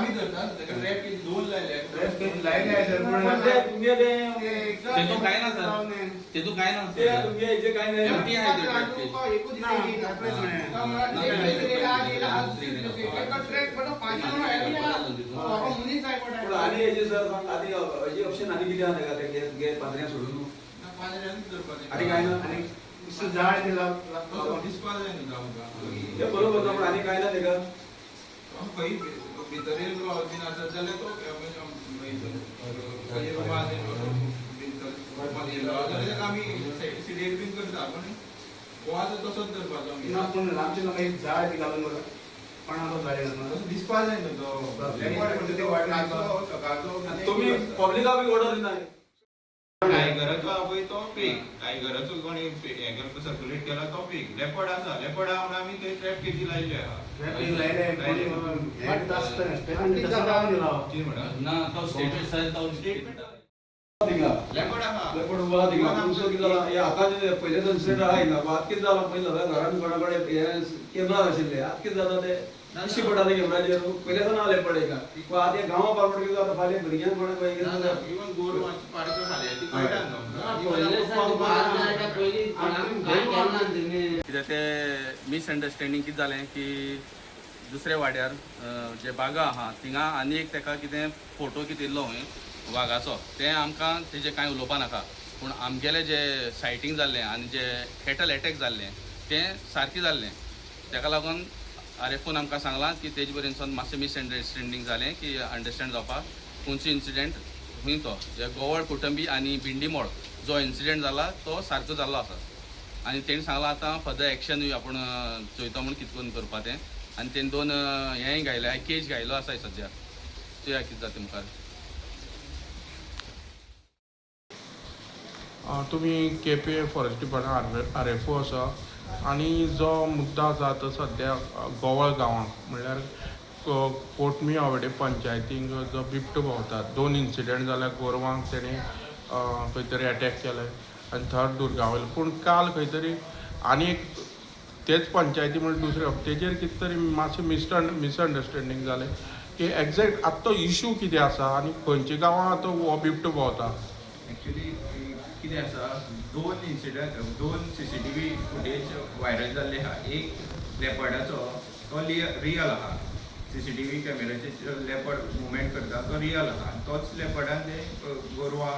आम्ही धरतात त्याच्या ट्रॅप केली 2 लायले सर ते तो काय ना सर ते तो काय ना ते काय नाही एमटी आहे ते आणि याचे सर आधी ऑप्शन आणि किती आहे का ते गेट पादऱ्या सोडून आणि काय ना आणि झाड दिला बरोबर पण आणि काय ना ते का भितर बीन आसत जाल्यार तो आमी सिडेट बीन करता पण वाज तसोच धरपाचो पण आमचे लोक एक झाड घालून बघा पण आता झाले दिसपा जाय न्हू तो ते वाटण्याचो सकाळचो तुम्ही पब्लिकाक ऑर्डर दिना टायगराचो पळय तो पीक टायगराचो कोणी हे करता सर्क्युलेट केला तो पीक लेपर्ड आसा लेपर्डा म्हणून आमी थंय ट्रॅप केजी लायले आहा ना तो स्टेटमेंट साइज तो स्टेटमेंट लेपर्ड आहा लेपर्ड उभा दिला दुसरं किती झाला या आताचे पहिले इन्सिडेंट आहे ना आत किती झाला पहिले घरात कोणाकडे कॅमेरा आशिल्ले आत किती झाला ते नशी पडाले कॅमेराचेर पहिले तर आले पडे का आत या गांवा पारपड किती आता फाले भुरग्यांक कोणे पळय इवन गोरवांची पाडको खाली ती कळटा कित्याक ते मिसअंडरस्टँडींग कितें जालें की दुसऱ्या वाड्यार जे बागा आहा थिंगा आनी एक तेका कितें फोटो कितें इल्लो हूंय वाघाचो तें आमकां तेजें कांय उलोवपा नाका पूण आमगेलें जे सायटींग जाल्लें आनी जे कॅटल एटॅक जाल्लें तें सारकें जाल्लें तेका लागून आरएफओन आमकां सांगलां की तेजे पर्यंत मातशें मिसअंडरस्टँडींग जालें की अंडरस्टँड जावपाक खंयचो इन्सिडेंट हूंय तो जे गोवळ कुटुंबी आनी भिंडीमोळ जो इन्सिडेंट जाला तो सारको जाल्लो आसा आनी तेणी सांगलां आतां फर्दर एक्शन आपूण चोयता म्हूण कितें करून करपा तें आनी तेणी 2 हेंय घायल्या केज घायलो आसा सद्या चोया कितें जाता मुखार तुम्ही केपे फॉरेस्ट डिपार्टमेंट आरएफओ आसा आनी जो मुद्दा आसा तो सद्या गोवळ गांवांत म्हणल्यार कोटमी आवेडे पंचायतींक जो बिबटो भोंवता 2 इन्सिडेंट जाल्यार गोरवांक तेणी खंय तरी अटॅक केले आनी थर्ड दुर्गावयलो पूण काल खंय तरी आनी एक तेच पंचायती म्हणजे दुसरे तेजेर कितें तरी मातशें मिसअंडरस्टँडींग जालें की एक्झॅक्ट आतां तो इशू कितें आसा आनी खंयच्या गांवांत आतां हो बिबटो भोंवता. एक्चुअली कितें आसा 2 इन्सिडंट 2 CCTV फुटेज व्हायरल जाल्ले आहा एक लेपर्डाचो तो रियल आहा CCTV कॅमेराचेर लेपर्ड मुवमेंट करता तो रियल आहा तोच लेपर्डान ते गोरवां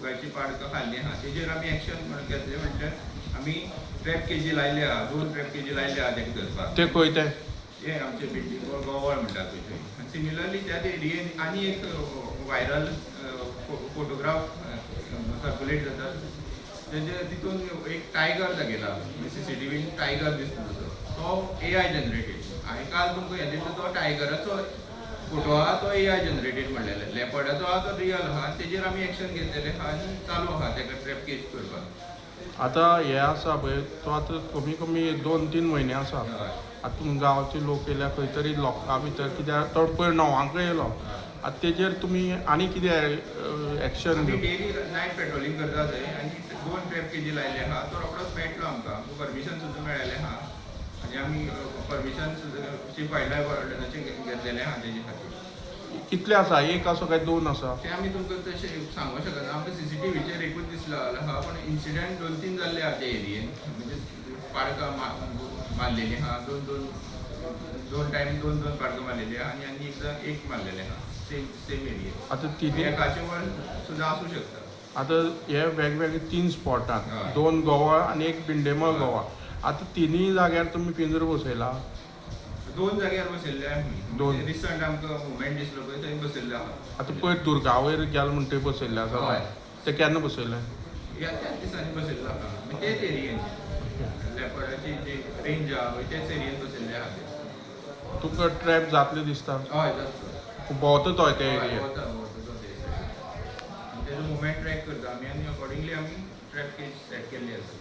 गायची पाडकां खाल्ली आहा तेजेर आमी एक्शन घेतलें म्हटल्यार आमी ट्रॅप केजी लायले आहा 2 ट्रॅप केजी लायले आहा तेका धरपाक ते खंय ते हे आमचे बिल्डींग गोवळ म्हणटा थंय आनी सिमिलरली त्या एरियेन आनी एक व्हायरल फोटोग्राफ सर्क्युलेट जाता तेजे तितून एक टायगर दाखयला CCTV टायगर दिसता तो AI जनरेटेड हांवें काल तुमकां हें दिता तो टायगराचो फोटो आहा तो AI जनरेटेड म्हणलेले लेपर्डाचो आहा तो रियल आहा तेजेर आमी एक्शन घेतलेले आहा आनी चालू आहा तेका ट्रॅप केज करपाक. आतां हे आसा पळय तो आतां कमी 2-3 म्हयने आसा आतां गांवचे लोक येयल्या खंय तरी लोकां भितर कित्याक तो पयर णवांक येयलो आतां तेजेर तुमी आनी कितें एक्शन डेली नायट पेट्रोलिंग करता थंय आनी 2 ट्रॅप केजी लायले आहा तो रोखडोच मेळटलो आमकां परमिशन सुद्दां मेळ्ळेलें आहा आनी आमी परमिशन चीफ वायल्ड लायफ वॉर्डनाचें घेतलेलें आहा तेजे खातीर. कितले आसा एक आसा काय 2 आसा ते आमी तुमकां तशें सांगूंक शकना आमकां CCTVचेर एकूच दिसलो आहा पण इन्सिडेंट 2-3 जाल्ले आहा ते एरियेन म्हणजे पाडकां मारलेली आहा 2 टायम 2 पाडकां मारलेली आहा आनी एकदां एक मारलेलें आहा सेम एरियेन आतां तिनी एकाचें वर सुद्दां आसूं शकता. आतां हे वेगवेगळे 3 स्पॉटान हय. 2 गोवळ आनी एक भिंडेमळ गोवळ आतां तिनूय जाग्यार तुमी पिंजर बसयला 2 जाग्यार बसयल्ले आमी दोन. रिसंट आमकां मुवमेंट दिसलो पळय थंय बसयल्ले आहा. आतां पयर दुर्गावयर गेल म्हणटा थंय बसयल्ले आसा हय. ते केन्ना बसयले त्याच दिसांनी बसयल्लो आहा तेच एरियेन लेपर्डाची जी रेंज आहा पळय तेच एरियेन बसयल्ले आहा ते. तुका ट्रॅप जातले दिसता हय जाता भोंवता तो ते एरियेत तेजो मुवमेंट ट्रॅक करता आमी आनी अकॉर्डिंगली आमी ट्रॅप केज सेट केल्ली आसा.